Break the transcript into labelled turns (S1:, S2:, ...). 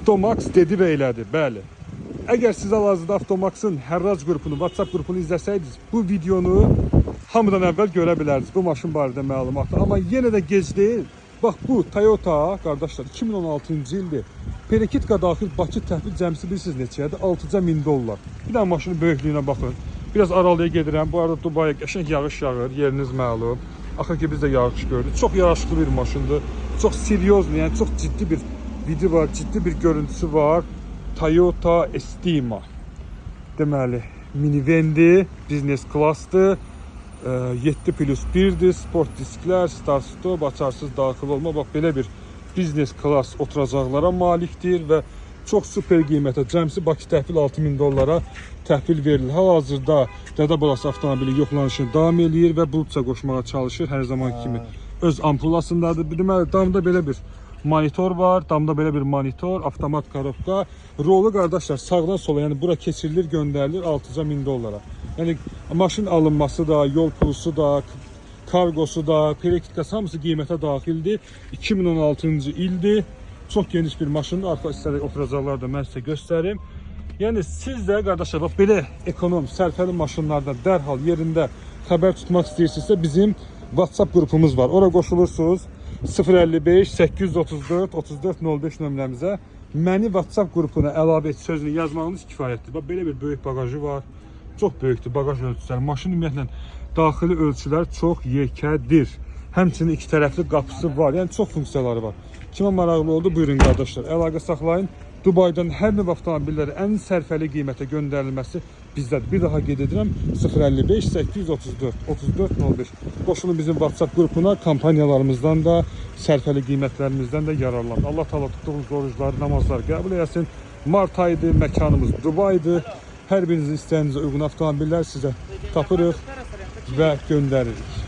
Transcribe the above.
S1: Avtomax dedi və elədi, bəli. Əgər siz hal-hazırda Avtomax'ın hərrac qrupunu, WhatsApp qrupunu izləsəydiniz, bu videonu hamıdan əvvəl görə bilərdiniz bu maşın barədə məlumatı. Amma yenə də gec deyil. Bax bu Toyota, qardaşlar, 2016-cı ildir. Perekitka daxil Bakı təhvil cəmsi bilirsiniz neçədir? 6.000 dollar. Bir də maşının böyüklüyünə baxın. Biraz aralıya gedirəm. Bu arada Dubaya qəşəng yağış yağır, yeriniz məlum. Axır ki biz də yağış gördük. Çox yaraşıqlı bir maşındır. Çox seriozlu, yəni çox ciddi bir video var, ciddi bir görüntüsü var. Toyota Estima. Deməli, minivandir, biznes klassdır. 7+1'dir, sport disklər, start stop, açarsız daxil olma. Bax, belə bir biznes klass oturacaqlara malikdir və çox super qiymətə, cəmsi Bakı təhvil 6.000 dollara təhvil verilir. Hal-hazırda Dədə Balası avtomobili yoxlanışını davam edir və buludça qoşmağa çalışır hər zaman kimi. Öz ampulasındadır. Deməli, damda belə bir monitor var, damda belə bir monitor, avtomat korobka. Rolu qardaşlar sağdan sola, yəni bura keçirilir, göndərilir 6.000 dollara. Yəni maşın alınması da, yol pulusu da, kargosu da, perekitkası hamısı qiymətə daxildir. 2016-cı ildir. Çox geniş bir maşındır. Arxa hissədə oturacaqlar da mən sizə göstərim. Yəni siz də qardaşlar bax belə ekonom, sərfəli maşınlardan dərhal yerində xəbər tutmaq istəyirsinizsə bizim WhatsApp qrupumuz var. Ora qoşulursunuz. 055 834 3405 nömrəmizə məni WhatsApp qrupuna əlavə et sözünü yazmağınız kifayətdir. Bax belə bir böyük bagajı var. Çox böyükdür bagaj ölçüləri. Maşın ümumiyyətlə daxili ölçülər çox yekədir. Həmçinin iki tərəfli qapısı var. Yəni çox funksiyaları var. Kimə maraqlı oldu? Buyurun qardaşlar. Əlaqə saxlayın. Dubaydan hər növ avtomobilləri ən sərfəli qiymətə göndərilməsi bizdədir. Bir daha qeyd edirəm. 055 834 3405. Qoşulun bizim WhatsApp qrupuna, kampaniyalarımızdan da, sərfəli qiymətlərimizdən də yararlanın. Allah Taala tutduğunuz orucları, namazları qəbul etsin. Mart ayıdır, məkanımız Dubaydır. Hər birinizin istəyinizə uyğun avtomobillər sizə tapırıq və göndəririk.